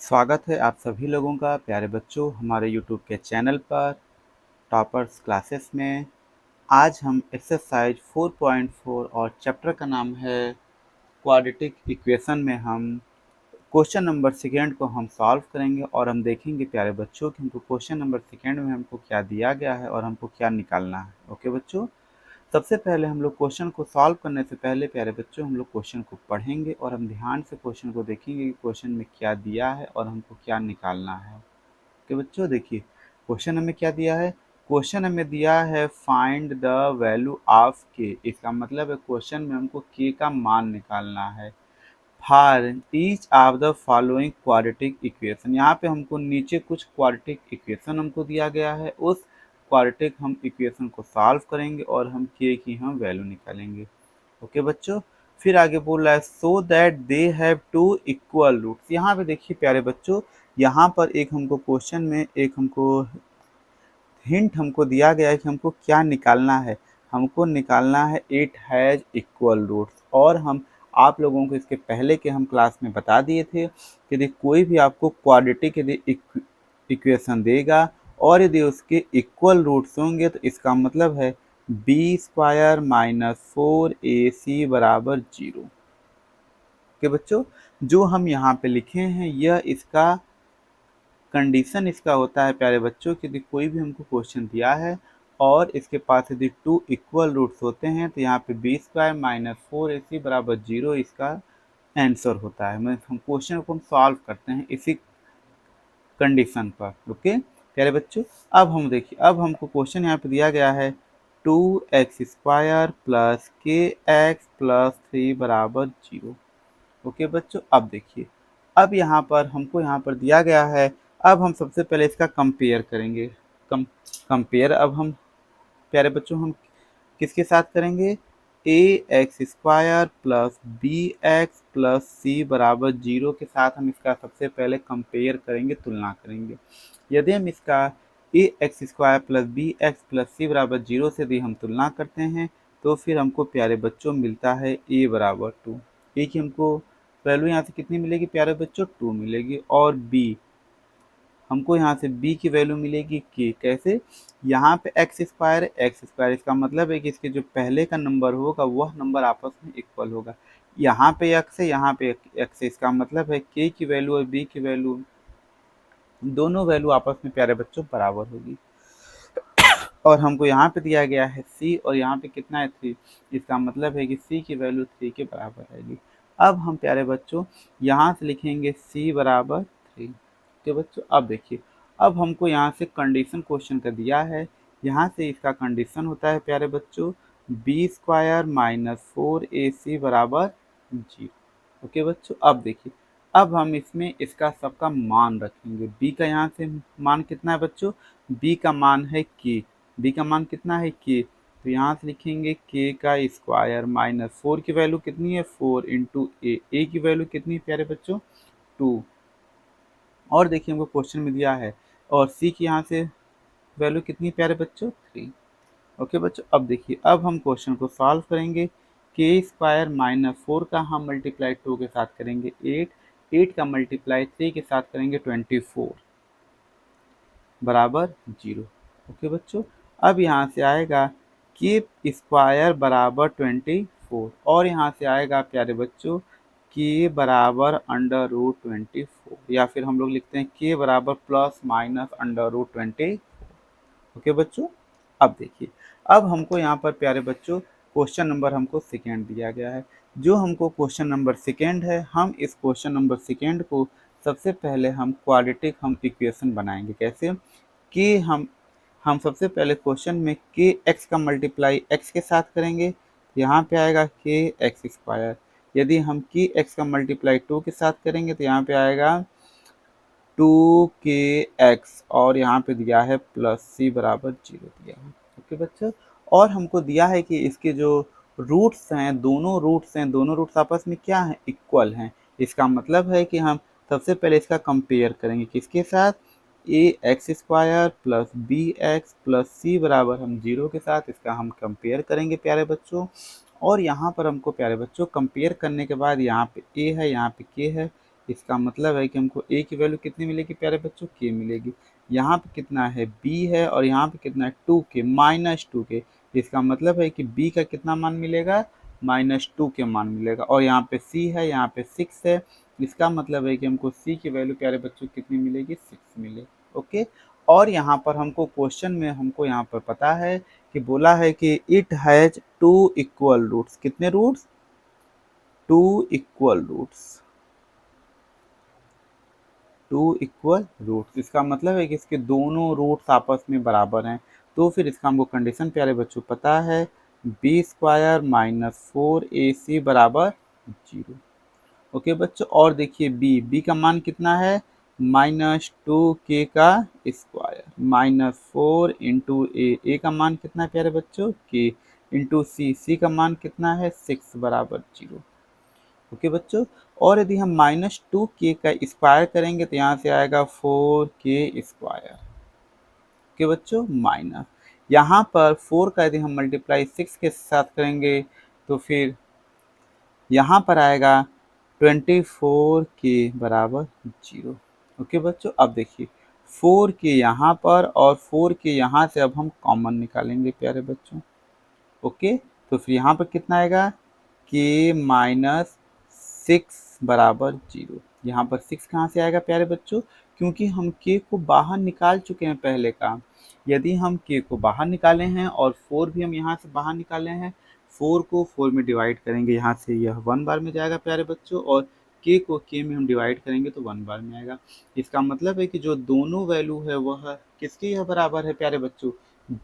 स्वागत है आप सभी लोगों का प्यारे बच्चों हमारे यूट्यूब के चैनल पर टॉपर्स क्लासेस में। आज हम एक्सरसाइज 4.4 और चैप्टर का नाम है क्वाड्रेटिक इक्वेशन में हम क्वेश्चन नंबर सेकेंड को हम सॉल्व करेंगे और हम देखेंगे प्यारे बच्चों कि हमको क्वेश्चन नंबर सेकेंड में हमको क्या दिया गया है और हमको क्या निकालना है। ओके बच्चों, सबसे पहले हम लोग क्वेश्चन को सॉल्व करने से पहले प्यारे बच्चों हम लोग क्वेश्चन को पढ़ेंगे और हम ध्यान से क्वेश्चन को देखेंगे कि क्वेश्चन में क्या दिया है और हमको क्या निकालना है। ओके बच्चों, देखिए क्वेश्चन हमें क्या दिया है। क्वेश्चन हमें दिया है फाइंड द वैल्यू ऑफ के। इसका मतलब है क्वेश्चन में हमको के का मान निकालना है। For each of the following quadratic equation, यहाँ पे हमको नीचे कुछ क्वाड्रेटिक इक्वेशन हमको दिया गया है। उस क्वाड्रेटिक हम इक्वेशन को सॉल्व करेंगे और हम के की हम वैल्यू निकालेंगे। ओके बच्चों, फिर आगे बोल रहा है so that they have two equal roots. यहाँ पे देखिए प्यारे बच्चों, यहाँ पर एक हमको क्वेश्चन में एक हमको हिंट हमको दिया गया है कि हमको क्या निकालना है। हमको निकालना है इट हैज़ इक्वल रूट्स। और हम आप लोगों को इसके पहले के हम क्लास में बता दिए थे कि यदि कोई भी आपको क्वाड्रेटिक यदि इक्वेशन देगा और यदि उसके इक्वल रूट्स होंगे तो इसका मतलब है बी स्क्वायर माइनस 4ac बराबर 0। कि बच्चों जो हम यहाँ पे लिखे हैं यह इसका कंडीशन इसका होता है प्यारे बच्चों कि यदि कोई भी हमको क्वेश्चन दिया है और इसके पास यदि टू इक्वल रूट्स होते हैं तो यहाँ पे बी स्क्वायर माइनस 4ac बराबर 0 इसका आंसर होता है। मतलब हम क्वेश्चन को हम सॉल्व करते हैं इसी कंडीशन पर। ओके प्यारे बच्चों, अब हम देखिए, अब हमको क्वेश्चन यहाँ पे दिया गया है 2x² प्लस के एक्स प्लस 3 बराबर 0। ओके बच्चों, अब देखिए, अब यहाँ पर हमको यहाँ पर दिया गया है। अब हम सबसे पहले इसका कंपेयर करेंगे। कंपेयर अब हम प्यारे बच्चों हम किसके साथ करेंगे, a x square plus b x plus c बराबर 0 के साथ हम इसका सबसे पहले कंपेयर करेंगे, तुलना करेंगे। यदि हम इसका a x square plus b x plus c बराबर 0 से यदि हम तुलना करते हैं तो फिर हमको प्यारे बच्चों मिलता है ए बराबर 2। ए की हमको वैल्यू यहाँ से कितनी मिलेगी प्यारे बच्चों, 2 मिलेगी। और बी हमको यहाँ से b की वैल्यू मिलेगी k। कैसे, यहाँ पे एक्स स्क्वायर इसका मतलब है कि इसके जो पहले का नंबर होगा वह नंबर आपस में इक्वल होगा। यहाँ पे x है, यहाँ पे x है, इसका मतलब है k की वैल्यू और b की वैल्यू दोनों वैल्यू आपस में प्यारे बच्चों बराबर होगी। और हमको यहाँ पे दिया गया है c और यहाँ पे कितना है 3, इसका मतलब है कि c की वैल्यू 3 के बराबर रहेगी। अब हम प्यारे बच्चों यहाँ से लिखेंगे c बराबर 3। तो बच्चों अब देखिए, अब हमको यहाँ से कंडीशन क्वेश्चन का दिया है। यहाँ से इसका कंडीशन होता है प्यारे बच्चों बी स्क्वायर माइनस 4ac बराबर 0। ओके बच्चों, अब देखिए, अब हम इसमें इसका सबका मान रखेंगे। b का यहाँ से मान कितना है बच्चों, b का मान है k। b का मान कितना है k, तो यहाँ से लिखेंगे k का स्क्वायर माइनस 4 की वैल्यू कितनी है 4 इंटू a की वैल्यू कितनी है प्यारे बच्चों 2। और देखिए हमको क्वेश्चन में दिया है और c की यहाँ से वैल्यू कितनी है प्यारे बच्चों 3। ओके बच्चों, अब देखिए, अब हम क्वेश्चन को सॉल्व करेंगे। के स्क्वायर माइनस 4 का हम मल्टीप्लाई 2 के साथ करेंगे 8 का मल्टीप्लाई 3 के साथ करेंगे 24 बराबर 0। ओके बच्चों, अब यहाँ से आएगा के स्क्वायर बराबर 24 और यहाँ से आएगा प्यारे बच्चों के बराबर अंडर रूट 24 या फिर हम लोग लिखते हैं के बराबर plus minus under root 24। Okay बच्चों, अब देखिए, अब हमको यहाँ पर प्यारे बच्चों क्वेश्चन नंबर हमको सेकेंड दिया गया है। जो हमको क्वेश्चन नंबर सेकेंड है, हम इस क्वेश्चन नंबर सेकेंड को सबसे पहले हम क्वाड्रेटिक हम इक्वेशन बनाएंगे। कैसे कि हम सबसे पहले क्वेश्चन में के एक्स का मल्टीप्लाई एक्स के साथ करेंगे, यहाँ पे आएगा के एक्स स्क्वायर। यदि हम के एक्स का मल्टीप्लाई 2 के साथ करेंगे तो यहाँ पे आएगा 2kx और यहाँ पे दिया है प्लस c बराबर 0 दिया है। ओके बच्चों, और हमको दिया है कि इसके जो दोनों रूट्स आपस में क्या हैं, इक्वल हैं। इसका मतलब है कि हम सबसे पहले इसका कंपेयर करेंगे किसके साथ, a x square plus b x plus c बराबर हम 0 के साथ इसका हम कंपेयर करेंगे प्यारे बच्चों। और यहाँ पर हमको प्यारे बच्चों कंपेयर करने के बाद यहाँ पे ए है, यहाँ पे के है, इसका मतलब है कि हमको a की वैल्यू कितनी मिलेगी प्यारे बच्चों, k मिलेगी। यहाँ पे कितना है b है और यहाँ पे कितना है 2k -2k। इसका मतलब है कि b का कितना मान मिलेगा, -2 के मान मिलेगा। और यहाँ पे c है, यहाँ पे 6 है। इसका मतलब है कि हमको c की वैल्यू प्यारे बच्चों कितनी मिलेगी, 6 मिलेगी। ओके। और यहाँ पर हमको क्वेश्चन में हमको यहाँ पर पता है कि बोला है कि इट हैज 2 इक्वल रूट्स। कितने roots, 2 equal roots, 2 equal roots. इसका मतलब है कि इसके दोनों रूट्स आपस में बराबर हैं। तो फिर इसका हमको कंडीशन प्यारे बच्चों पता है, b² - 4ac बराबर 0। ओके बच्चों। और देखिए b का मान कितना है, -2k का स्क्वायर -4 इंटू a का मान कितना है प्यारे बच्चों, k इंटू c का मान कितना है 6 बराबर 0। ओके बच्चों। और यदि हम -2k का स्क्वायर करेंगे तो यहाँ से आएगा 4k²। ओके बच्चों। माइनस यहाँ पर 4 का यदि हम मल्टीप्लाई 6 के साथ करेंगे तो फिर यहाँ पर आएगा 24k बराबर 0। ओके बच्चों। अब देखिए 4k यहाँ पर और 4k यहाँ से अब हम कॉमन निकालेंगे प्यारे बच्चों। ओके। तो फिर यहाँ पर कितना आएगा, k -6 बराबर 0। यहाँ पर 6 कहाँ से आएगा प्यारे बच्चों, क्योंकि हम k को बाहर निकाल चुके हैं पहले का। यदि हम k को बाहर निकाले हैं और 4 भी हम यहाँ से बाहर निकाले हैं, 4 को 4 में डिवाइड करेंगे, यहाँ से यह 1 बार में जाएगा प्यारे बच्चों, और k को k में हम डिवाइड करेंगे तो 1 बार में आएगा। इसका मतलब है कि जो दोनों वैल्यू है वह किसके यह बराबर है प्यारे बच्चों,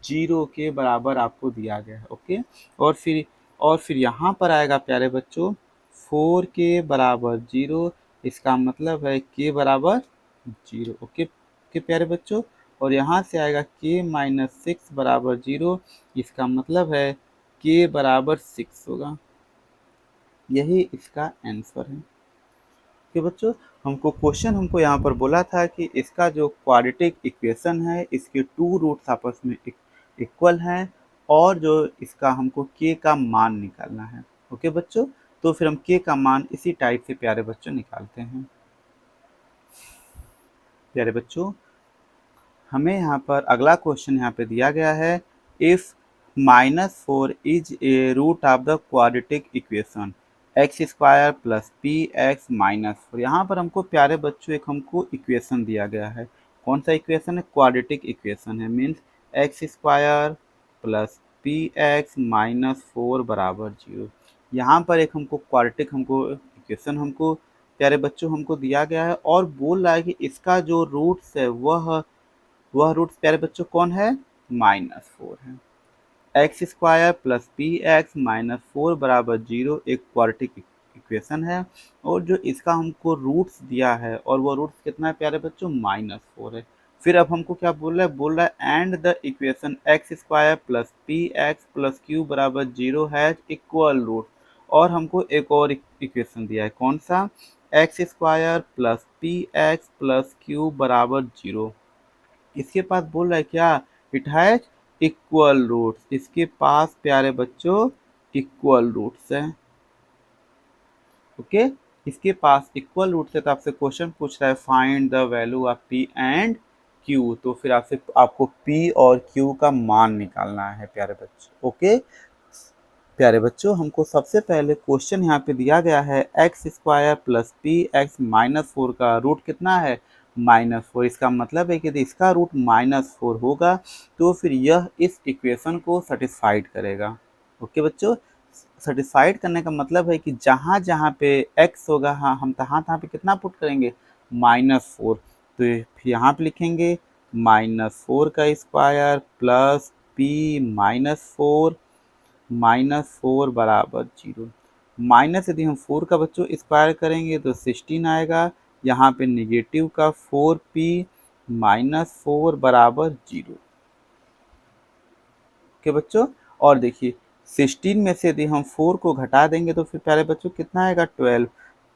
0 के बराबर आपको दिया गया है। ओके। और फिर यहाँ पर आएगा प्यारे बच्चों 4k बराबर 0। इसका मतलब है k बराबर 0। ओके ओके प्यारे बच्चों। और यहाँ से आएगा k -6 बराबर 0। इसका मतलब है k बराबर 6 होगा। यही इसका आंसर है। कि बच्चों हमको यहाँ पर बोला था कि इसका जो क्वाड्रेटिक इक्वेशन है, इसके 2 रूट्स आपस में इक्वल हैं और जो इसका हमको k का मान निकालना है। ओके बच्चों। तो फिर हम k का मान इसी टाइप से प्यारे बच्चों निकालते हैं। प्यारे बच्चों हमें यहाँ पर अगला क्वेश्चन यहाँ पे दिया गया है, if -4 is a root of the quadratic equation x² plus p x -4। यहाँ पर हमको प्यारे बच्चों एक हमको इक्वेशन दिया गया है। कौन सा इक्वेशन है, क्वाड्रेटिक इक्वेशन है। Means x² plus p x -4 बराबर 0। यहाँ पर एक हमको क्वाड्रेटिक हमको इक्वेशन हमको प्यारे बच्चों हमको दिया गया है और बोल रहा है कि इसका जो रूट्स है वह रूट्स प्यारे बच्चों कौन है, -4 है। x² प्लस पी एक्स -4 बराबर 0 एक क्वाड्रेटिक इक्वेशन है और जो इसका हमको रूट्स दिया है और वो रूट्स कितना है प्यारे बच्चों, -4 है। फिर अब हमको क्या बोल रहा है and the equation x² plus p x plus Q बराबर 0 हैज इक्वल रूट। और हमको एक और इक्वेशन दिया है, कौन सा, x² plus p x plus Q बराबर 0। इसके पास बोल रहा है क्या, इट हैज इक्वल रूट्स। इसके पास प्यारे बच्चों इक्वल रूट्स है। ओके। इसके पास इक्वल रूट्स है तो आपसे क्वेश्चन पूछ रहा है find the value of p and q। तो फिर आपको p और q का मान निकालना है प्यारे बच्चों। ओके प्यारे बच्चों हमको सबसे पहले क्वेश्चन यहाँ पे दिया गया है x² प्लस पी एक्स -4 का रूट कितना है, -4। इसका मतलब है कि यदि इसका रूट -4 होगा तो फिर यह इस इक्वेशन को सेटिस्फाइड करेगा। ओके बच्चों। सेटिस्फाइड करने का मतलब है कि जहाँ जहाँ पे x होगा, हाँ हम तहाँ तहाँ पे कितना पुट करेंगे, -4। तो फिर यहाँ पे लिखेंगे -4 का स्क्वायर प्लस p -4 बराबर 0। माइनस यदि हम 4 का बच्चों स्क्वायर करेंगे तो 16 आएगा। यहाँ पे निगेटिव का 4p -4 बराबर 0। ओके बच्चों। और देखिए 16 में से यदि हम 4 को घटा देंगे तो फिर प्यारे बच्चों कितना आएगा,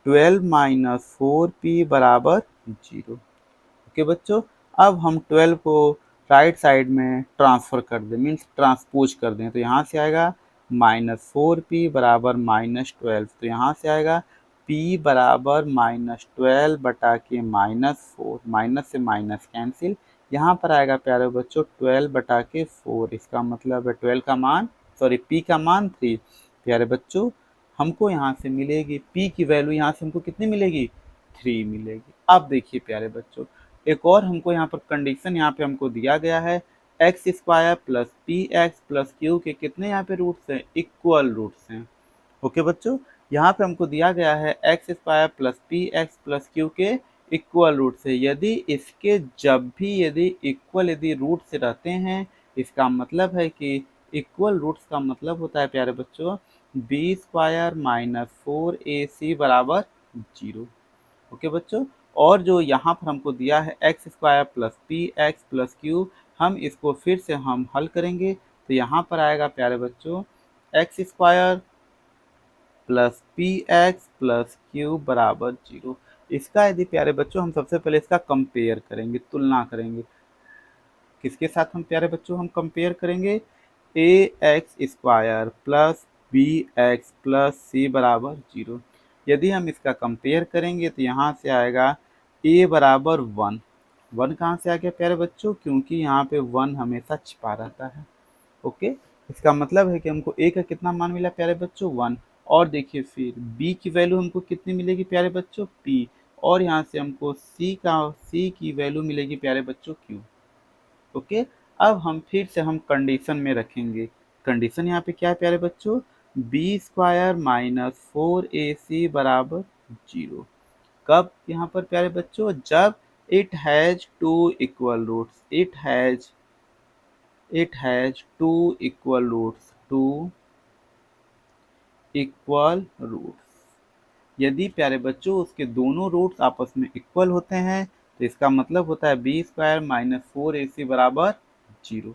12 4p बराबर 0। ओके बच्चों। अब हम 12 को राइट साइड में ट्रांसफर कर दें, मीन्स ट्रांसपोज कर दें, तो यहाँ से आएगा -4p बराबर -12। तो यहाँ से आएगा p बराबर -12 बटा के -4, माइनस से माइनस कैंसिल, यहाँ पर आएगा प्यारे बच्चों 12 बटा के 4, इसका मतलब है 12 का मान, सॉरी p का मान 3। प्यारे बच्चों हमको यहाँ से मिलेगी p की वैल्यू, यहाँ से हमको कितनी मिलेगी 3 मिलेगी। अब देखिए प्यारे बच्चों एक और हमको यहाँ पर कंडीशन यहाँ पे हमको दिया गया है, x square plus p x plus Q के कितने यहाँ पे रूट्स हैं, इक्वल रूट्स हैं। ओके बच्चों यहाँ पे हमको दिया गया है x square plus p x plus Q के इक्वल रूट से, यदि इसके जब भी यदि रूट से रहते हैं, इसका मतलब है कि इक्वल रूट्स का मतलब होता है प्यारे बच्चों बी स्क्वायर माइनस 4ac बराबर 0। ओके बच्चों और जो यहाँ पर हमको दिया है x square plus p x plus Q, हम इसको फिर से हम हल करेंगे तो यहाँ पर आएगा प्यारे बच्चों x square plus p x plus Q बराबर 0। इसका यदि प्यारे बच्चों हम सबसे पहले इसका कंपेयर करेंगे, तुलना करेंगे, किसके साथ हम प्यारे बच्चों हम कंपेयर करेंगे, a x square plus b x plus c बराबर 0। यदि हम इसका कंपेयर करेंगे तो यहाँ से आएगा ए बराबर 1, 1 कहाँ से आ गया प्यारे बच्चों, क्योंकि यहाँ पे 1 हमेशा छिपा रहता है। ओके इसका मतलब है कि हमको ए का कितना मान मिला प्यारे बच्चों 1, और देखिए फिर बी की वैल्यू हमको कितनी मिलेगी प्यारे बच्चों p, और यहाँ से हमको सी की वैल्यू मिलेगी प्यारे बच्चों q। ओके अब हम फिर से हम कंडीशन में रखेंगे, कंडीशन यहाँ पे क्या है प्यारे बच्चों बी स्क्वायर माइनस 4ac बराबर 0। कब यहाँ पर प्यारे बच्चों, जब it has two equal roots, it has two equal roots। यदि प्यारे बच्चों उसके दोनों रूट्स आपस में इक्वल होते हैं तो इसका मतलब होता है बी स्क्वायर माइनस 4ac बराबर 0।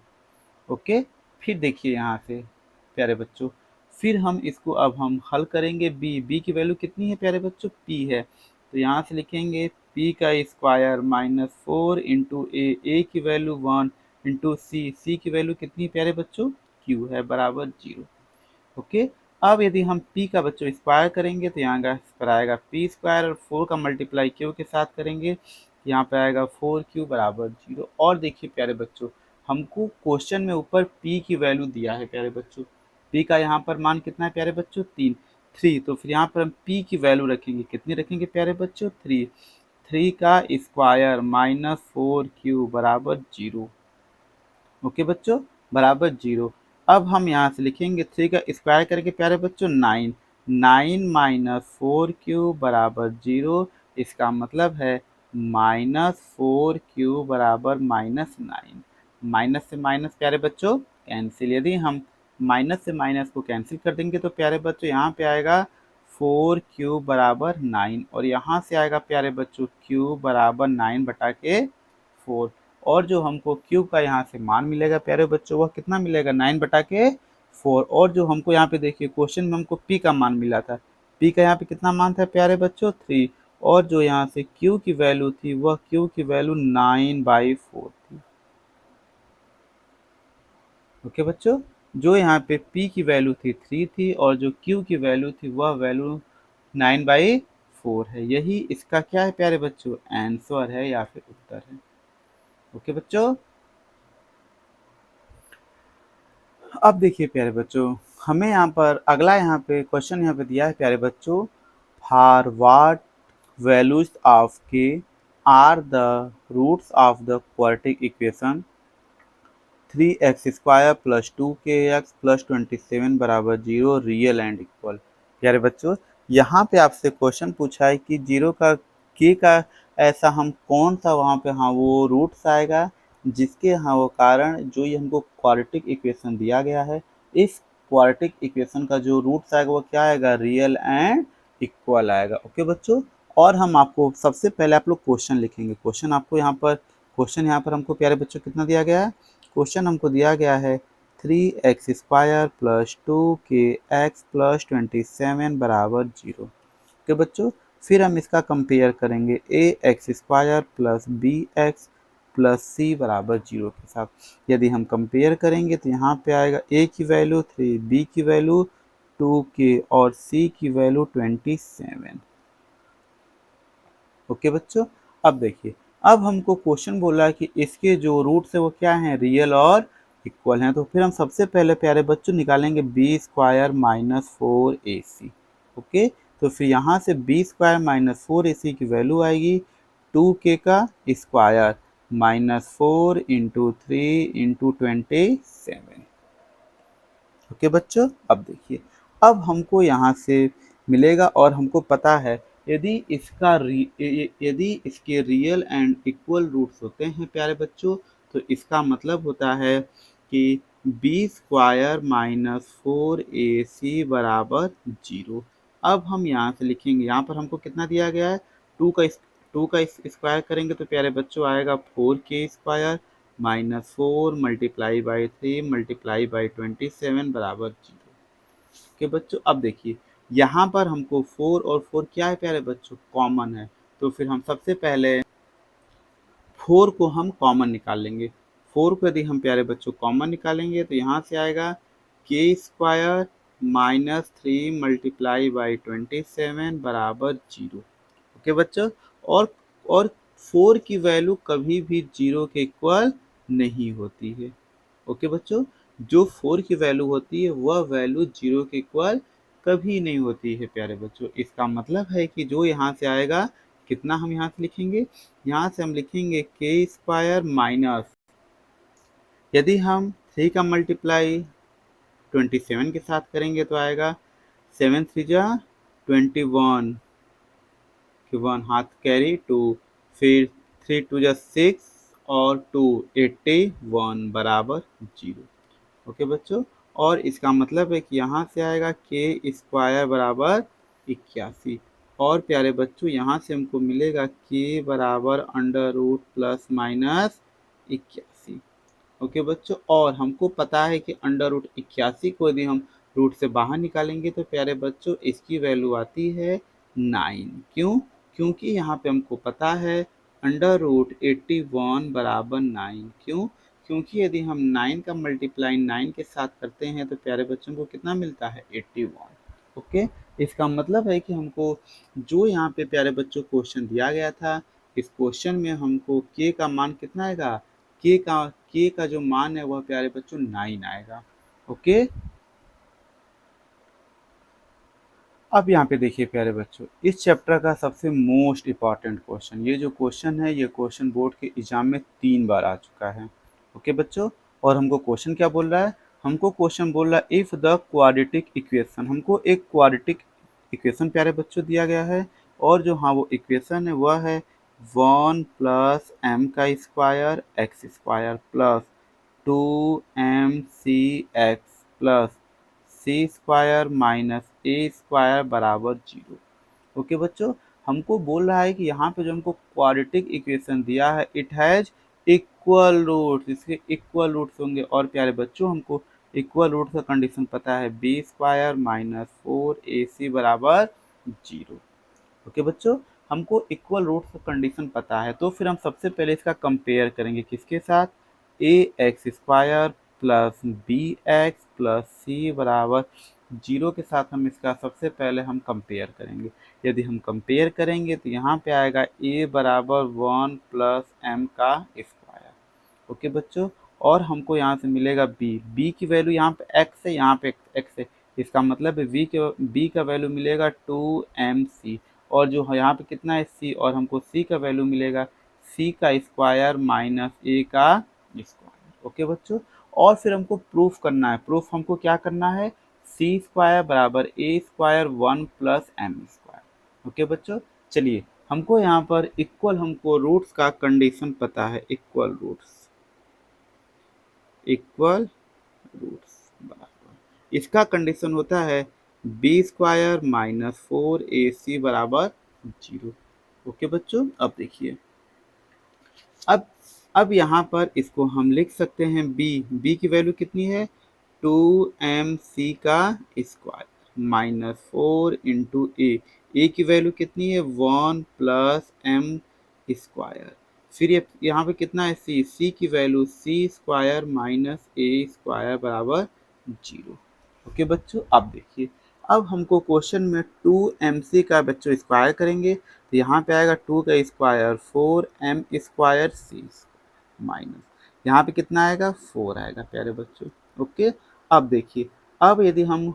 ओके फिर देखिए यहाँ से प्यारे बच्चों फिर हम इसको अब हम हल करेंगे, बी की वैल्यू कितनी है प्यारे बच्चों p है, तो यहाँ से लिखेंगे p का स्क्वायर माइनस 4 इंटू ए की वैल्यू 1 इंटू सी की वैल्यू कितनी है प्यारे बच्चों q है बराबर 0। ओके अब यदि हम p का बच्चों स्क्वायर करेंगे तो यहाँ पर आएगा p स्क्वायर और 4 का मल्टीप्लाई q के साथ करेंगे, यहाँ पे आएगा 4q बराबर 0। और देखिए प्यारे बच्चों हमको क्वेश्चन में ऊपर p की वैल्यू दिया है प्यारे बच्चों, p का यहाँ पर मान कितना है प्यारे बच्चों 3, तो फिर यहाँ पर हम p की वैल्यू रखेंगे, कितनी रखेंगे प्यारे बच्चों 3 का स्क्वायर माइनस 4q बराबर 0। ओके बच्चों बराबर 0। अब हम यहाँ से लिखेंगे 3 का स्क्वायर करके प्यारे बच्चों 9 माइनस 4q बराबर 0, इसका मतलब है -4q बराबर -9। माइनस से माइनस प्यारे बच्चों कैंसिल, यदि हम माइनस से माइनस को कैंसिल कर देंगे तो प्यारे बच्चों यहाँ पे आएगा 4q बराबर 9, और यहाँ से आएगा प्यारे बच्चों q बराबर 9 बटा के 4, और जो हमको q का यहाँ से मान मिलेगा प्यारे बच्चों वह कितना मिलेगा 9 बटा के 4, और जो हमको यहाँ पे देखिए क्वेश्चन में हमको p का मान मिला था, p का यहाँ पे कितना मान था प्यारे बच्चों 3, और जो यहाँ से q की वैल्यू थी वह q की वैल्यू 9/4 थी। ओके बच्चों जो यहाँ पे p की वैल्यू थी 3 थी और जो q की वैल्यू थी वह वैल्यू 9/4 है, यही इसका क्या है प्यारे बच्चों आंसर है या फिर उत्तर है। ओके बच्चों अब देखिए प्यारे बच्चों हमें यहाँ पर अगला यहाँ पे क्वेश्चन यहाँ पे दिया है प्यारे बच्चों, for what values of k are the roots of the quadratic equation 3x square plus 2kx plus 27 बराबर 0 रियल एंड इक्वल। प्यारे बच्चों यहाँ पे आपसे क्वेश्चन पूछा है कि 0 का के का ऐसा हम कौन सा वहाँ पे हाँ वो रूट्स आएगा जिसके हाँ वो कारण जो ये हमको क्वाड्रेटिक इक्वेशन दिया गया है, इस क्वाड्रेटिक इक्वेशन का जो रूट्स आएगा वो क्या आएगा रियल एंड इक्वल आएगा। ओके बच्चों और हम आपको सबसे पहले आप लोग क्वेश्चन लिखेंगे, क्वेश्चन यहाँ पर हमको प्यारे बच्चों कितना दिया गया है, क्वेश्चन हमको दिया गया है 3x square plus 2kx plus 27 बराबर 0। ओके बच्चों फिर हम इसका कंपेयर करेंगे ax square plus bx plus c बराबर 0 के साथ। यदि हम कंपेयर करेंगे तो यहाँ पे आएगा a की वैल्यू 3, b की वैल्यू 2k और c की वैल्यू 27। ओके बच्चों, अब देखिए, अब हमको क्वेश्चन बोला है कि इसके जो रूट्स है वो क्या हैं, रियल और इक्वल हैं। तो फिर हम सबसे पहले प्यारे बच्चों निकालेंगे बी स्क्वायर माइनस फोर ए सी। ओके, तो फिर यहाँ से बी स्क्वायर माइनस फोर ए सी की वैल्यू आएगी 2k का square minus four into three into 27। Okay बच्चों, अब देखिए, अब हमको यहाँ से मिलेगा और हमको पता है यदि यदि इसके रियल एंड इक्वल रूट्स होते हैं प्यारे बच्चों, तो इसका मतलब होता है कि बी स्क्वायर माइनस फोर ए सी बराबर जीरो। अब हम यहाँ से लिखेंगे, यहाँ पर हमको कितना दिया गया है, टू का स्क्वायर करेंगे तो प्यारे बच्चों आएगा फोर के square minus four multiply by three multiply by 27 बराबर जीरो। ओके बच्चों, अब देखिए यहाँ पर हमको फोर और फोर क्या है प्यारे बच्चों, कॉमन है। तो फिर हम सबसे पहले फोर को हम कॉमन निकाल लेंगे। फोर को यदि हम प्यारे बच्चों कॉमन निकालेंगे तो यहाँ से आएगा के square minus three multiply by 27 बराबर जीरो। ओके बच्चों, और और फोर की वैल्यू कभी भी जीरो के इक्वल नहीं होती है। ओके बच्चों, जो फोर की वैल्यू होती है वह वैल्यू जीरो के इक्वल कभी नहीं होती है प्यारे बच्चों। इसका मतलब है कि जो यहाँ से आएगा, कितना हम यहाँ से लिखेंगे, यहाँ से हम लिखेंगे के स्क्वायर माइनस, यदि हम थ्री का मल्टीप्लाई 27 के साथ करेंगे तो आएगा सेवन थ्री जा 21 कि वन हाथ कैरी टू, फिर थ्री टू जा सिक्स और टू 81 बराबर जीरो। ओके बच्चों, और इसका मतलब है कि यहाँ से आएगा के स्क्वायर बराबर 81। और प्यारे बच्चों यहाँ से हमको मिलेगा के बराबर under root plus minus 81। Okay बच्चों, और हमको पता है कि अंडर रूट 81 को यदि हम रूट से बाहर निकालेंगे तो प्यारे बच्चों इसकी वैल्यू आती है 9। क्यों? क्योंकि यहाँ पे हमको पता है अंडर रूट 81 बराबर 9। क्यों? क्योंकि यदि हम 9 का मल्टीप्लाई 9 के साथ करते हैं तो प्यारे बच्चों को कितना मिलता है, 81। ओके, इसका मतलब है कि हमको जो यहाँ पे प्यारे बच्चों क्वेश्चन दिया गया था, इस क्वेश्चन में हमको के का मान कितना आएगा, के का जो मान है वह प्यारे बच्चों 9 आएगा। ओके, अब यहाँ पे देखिए प्यारे बच्चों, इस चैप्टर का सबसे मोस्ट इम्पॉर्टेंट क्वेश्चन, ये जो क्वेश्चन है ये क्वेश्चन बोर्ड के एग्जाम में 3 बार आ चुका है। ओके बच्चों, और हमको क्वेश्चन क्या बोल रहा है, हमको क्वेश्चन बोल रहा है इफ द क्वाड्रेटिक इक्वेशन, हमको एक क्वाड्रेटिक इक्वेशन प्यारे बच्चों दिया गया है, और जो हाँ वो इक्वेशन है वह है 1 + m² x square plus 2mcx plus c square minus a square बराबर जीरो। ओके बच्चों, हमको बोल रहा है कि यहाँ पे जो हमको क्वाड्रेटिक इक्वेशन दिया है इट हैज इक्वल रूट्स, इसके इक्वल रूट्स होंगे। और प्यारे बच्चों हमको इक्वल रूट्स का कंडीशन पता है बी स्क्वायर माइनस फोर ए सी बराबर जीरो। ओके बच्चों, हमको इक्वल रूट्स का कंडीशन पता है, तो फिर हम सबसे पहले इसका कंपेयर करेंगे किसके साथ, a x square plus b x plus c बराबर जीरो के साथ हम इसका सबसे पहले हम कंपेयर करेंगे। यदि हम कंपेयर करेंगे तो यहाँ पे आएगा ए बराबर 1 + m का स्क्वायर। ओके बच्चों, और हमको यहाँ से मिलेगा बी की वैल्यू यहाँ पे एक्स है, यहाँ पे एक्स है, इसका मतलब है बी का वैल्यू मिलेगा 2mc, और जो यहाँ पे कितना है सी, और हमको सी का वैल्यू मिलेगा सी का स्क्वायर माइनस ए का स्क्वायर। ओके बच्चों, और फिर हमको प्रूफ करना है, प्रूफ हमको क्या करना है, सी स्क्वायर बराबर ए स्क्वायर 1 + m²। ओके बच्चों, चलिए हमको यहाँ पर इक्वल, हमको रूट्स का कंडीशन पता है, इक्वल रूट्स बराबर इसका कंडीशन होता है बी स्क्वायर माइनस फोर ए सी बराबर जीरो। ओके बच्चों, अब देखिए, अब अब यहाँ पर इसको हम लिख सकते हैं बी की वैल्यू कितनी है, 2mc का स्क्वायर माइनस फोर इंटू ए की वैल्यू कितनी है 1 + m²। फिर ये यहाँ पे कितना है सी की value C square minus a square बराबर जीरो। ओके बच्चों, अब देखिए, अब हमको क्वेश्चन में 2mc का बच्चों स्क्वायर करेंगे तो यहाँ पे आएगा 2 का स्क्वायर 4m² c माइनस यहाँ पे कितना आएगा 4 आएगा प्यारे बच्चों। ओके, अब देखिए, अब यदि हम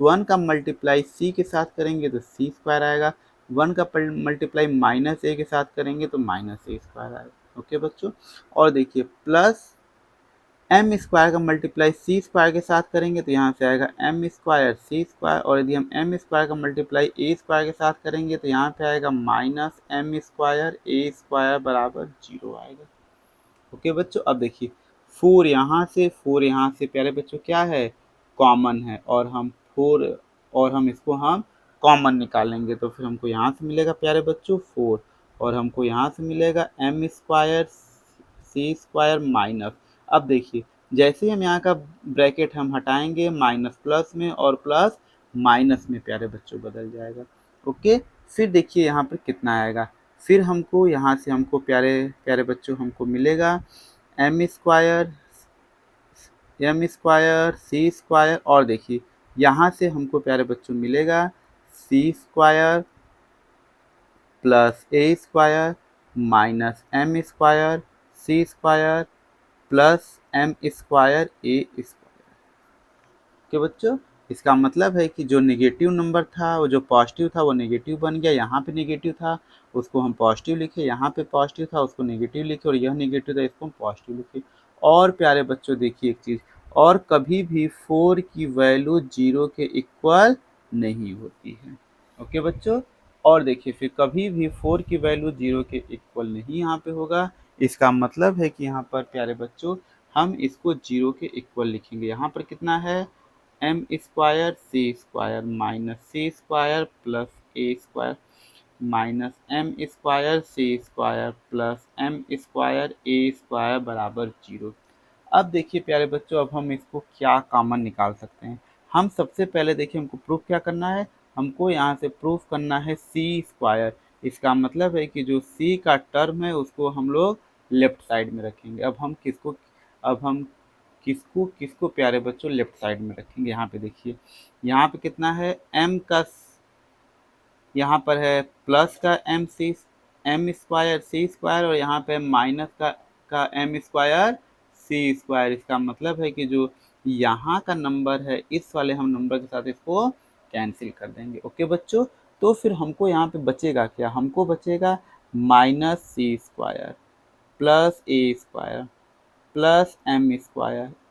1 का मल्टीप्लाई c के साथ करेंगे तो c² आएगा, 1 का मल्टीप्लाई माइनस a के साथ करेंगे तो माइनस a² आएगा। ओके बच्चों, और देखिए प्लस m² का मल्टीप्लाई c² के साथ करेंगे तो यहाँ से आएगा m² c², और यदि हम m² का मल्टीप्लाई a² के साथ करेंगे तो यहाँ पे आएगा माइनस m² a² बराबर 0 आएगा। ओके बच्चों, अब देखिए 4 यहाँ से प्यारे बच्चों क्या है कॉमन है, और हम 4 और हम इसको हम कॉमन निकालेंगे तो फिर हमको यहाँ से मिलेगा प्यारे बच्चों 4, और हमको यहाँ से मिलेगा m² c² माइनस। अब देखिए जैसे ही हम यहाँ का ब्रैकेट हम हटाएंगे माइनस प्लस में और प्लस माइनस में प्यारे बच्चों बदल जाएगा। ओके, फिर देखिए यहाँ पर कितना आएगा, फिर हमको यहाँ से हमको प्यारे प्यारे बच्चों हमको मिलेगा m² c², और देखिए यहाँ से हमको प्यारे बच्चों मिलेगा c² plus a² minus m² c² plus m² a²। Okay बच्चों, इसका मतलब है कि जो नेगेटिव नंबर था वो जो पॉजिटिव था वो नेगेटिव बन गया, यहाँ पे नेगेटिव था उसको हम पॉजिटिव लिखे, यहाँ पे पॉजिटिव था उसको नेगेटिव लिखे, और यह नेगेटिव था इसको हम पॉजिटिव लिखे। और प्यारे बच्चों देखिए एक चीज़, और कभी भी 4 की वैल्यू 0 के इक्वल नहीं होती है। ओके बच्चों, और देखिए फिर कभी भी 4 की वैल्यू 0 के इक्वल नहीं यहाँ पे होगा, इसका मतलब है कि यहाँ पर प्यारे बच्चों हम इसको 0 के इक्वल लिखेंगे। यहाँ पर कितना है m² c² minus c² plus a² minus m² c² plus m² a² बराबर 0। अब देखिए प्यारे बच्चों, अब हम इसको क्या कॉमन निकाल सकते हैं। हम सबसे पहले देखिए हमको प्रूफ क्या करना है, हमको यहाँ से प्रूफ करना है c²। इसका मतलब है कि जो c का टर्म है उसको हम लोग लेफ्ट साइड में रखेंगे। अब हम किसको किसको प्यारे बच्चों लेफ्ट साइड में रखेंगे। यहाँ पे देखिए यहाँ पे कितना है m का, यहाँ पर है प्लस का m² c², और यहाँ पे माइनस का m² c²। इसका मतलब है कि जो यहाँ का नंबर है इस वाले हम नंबर के साथ इसको कैंसिल कर देंगे। ओके बच्चों, तो फिर हमको यहाँ पे बचेगा क्या, हमको बचेगा minus c² plus a² plus m²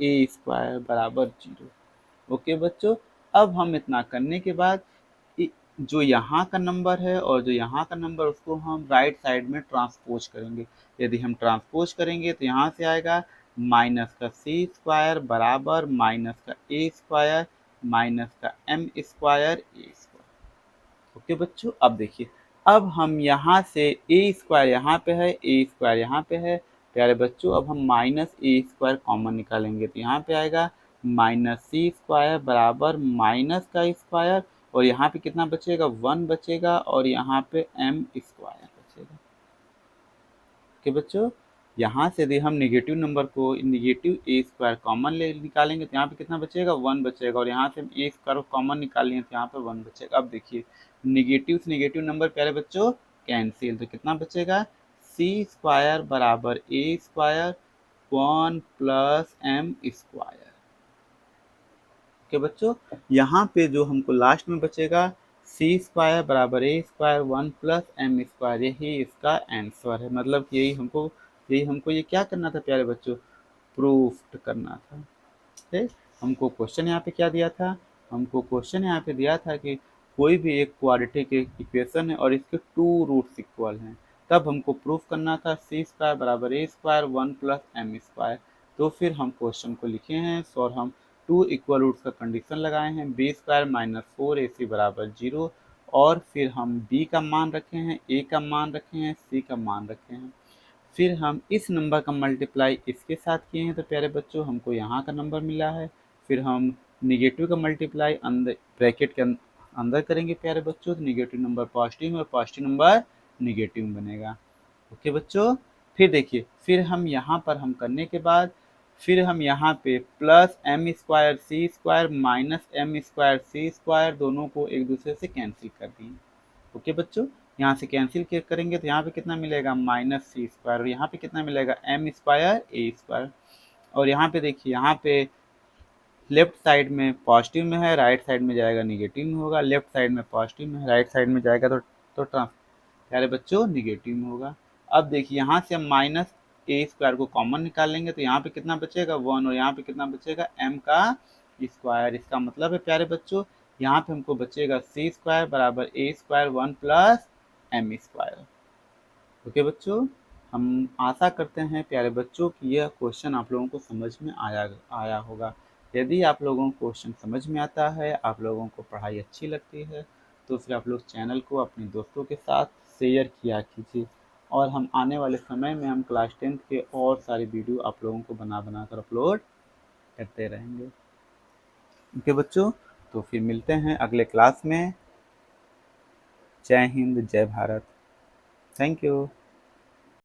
a² बराबर 0। ओके बच्चों, अब हम इतना करने के बाद जो यहाँ का नंबर है और जो यहाँ का नंबर उसको हम राइट साइड में ट्रांसपोज करेंगे। यदि हम ट्रांसपोज करेंगे तो यहाँ से आएगा माइनस का c² बराबर माइनस का a² माइनस का m² a²। ओके बच्चों, अब देखिए अब हम यहाँ से a² यहाँ पे है a² यहाँ पे है प्यारे बच्चों, अब हम माइनस a² कॉमन निकालेंगे तो यहाँ पे आएगा माइनस c² बराबर माइनस का स्क्वायर, और यहाँ पे कितना बचेगा 1 बचेगा, और यहाँ पे m² बचेगा। ओके बच्चों, यहाँ से यदि हम नेगेटिव नंबर को नेगेटिव a² कॉमन ले निकालेंगे तो यहाँ पे कितना बचेगा 1 बचेगा, और यहाँ से हम a² को कॉमन निकालेंगे तो यहाँ पे 1 बचेगा। अब देखिए नेगेटिव से नेगेटिव नंबर प्यारे बच्चों कैंसिल, तो कितना बचेगा c² बराबर a² 1 प्लस m²। ओके बच्चों, यहाँ पे जो हमको लास्ट में बचेगा c² बराबर a² 1 प्लस m², यही इसका आंसर है। मतलब यही हमको ये क्या करना था प्यारे बच्चों, प्रूफ करना था। ठीक, हमको क्वेश्चन यहाँ पे क्या दिया था, हमको क्वेश्चन यहाँ पे दिया था कि कोई भी एक क्वाड्रेटिक इक्वेशन है और इसके 2 रूट्स इक्वल हैं, तब हमको प्रूफ करना था c² बराबर a² 1 प्लस m²। तो फिर हम क्वेश्चन को लिखे हैं और हम 2 इक्वल रूट्स का कंडीशन लगाए हैं, b² माइनस 4ac बराबर 0, और फिर हम b का मान रखे हैं, a का मान रखे हैं, c का मान रखे हैं। फिर हम इस नंबर का मल्टीप्लाई इसके साथ किए हैं तो प्यारे बच्चों हमको यहाँ का नंबर मिला है। फिर हम निगेटिव का मल्टीप्लाई अंदर ब्रैकेट के अंदर करेंगे प्यारे बच्चों, तो निगेटिव नंबर पॉजिटिव में और पॉजिटिव नंबर निगेटिव में बनेगा। ओके बच्चों, फिर देखिए फिर हम यहाँ पर हम करने के बाद फिर हम यहाँ पे plus m² c² minus m² c² दोनों को एक दूसरे से कैंसिल कर दिए। ओके बच्चों, यहाँ से कैंसिल करेंगे तो यहाँ पे कितना मिलेगा माइनस सी स्क्वायर, और यहाँ पे कितना मिलेगा एम स्क्वायर ए स्क्वायर। और यहाँ पे देखिए, यहाँ पे लेफ्ट साइड में पॉजिटिव में है, राइट साइड में जाएगा निगेटिव में होगा, लेफ्ट साइड में पॉजिटिव में है, राइट साइड में जाएगा तो प्यारे बच्चों निगेटिव में होगा। अब देखिए, यहाँ से हम माइनस ए स्क्वायर को कॉमन निकाल लेंगे तो यहाँ पे कितना बचेगा 1, और यहाँ पे कितना बचेगा एम का स्क्वायर। इसका मतलब है प्यारे बच्चों, यहाँ पे हमको बचेगा सी स्क्वायर बराबर a square 1 plus m square. Okay बच्चों, हम आशा करते हैं प्यारे बच्चों कि यह क्वेश्चन आप लोगों को समझ में आया होगा। यदि आप लोगों को क्वेश्चन समझ में आता है, आप लोगों को पढ़ाई अच्छी लगती है, तो फिर आप लोग चैनल को अपने दोस्तों के साथ शेयर किया कीजिए, और हम आने वाले समय में हम क्लास 10th के और सारे वीडियो आप लोगों को बना कर अपलोड करते रहेंगे। ओके बच्चों, तो फिर मिलते हैं अगले क्लास में। जय हिंद, जय भारत। Thank you.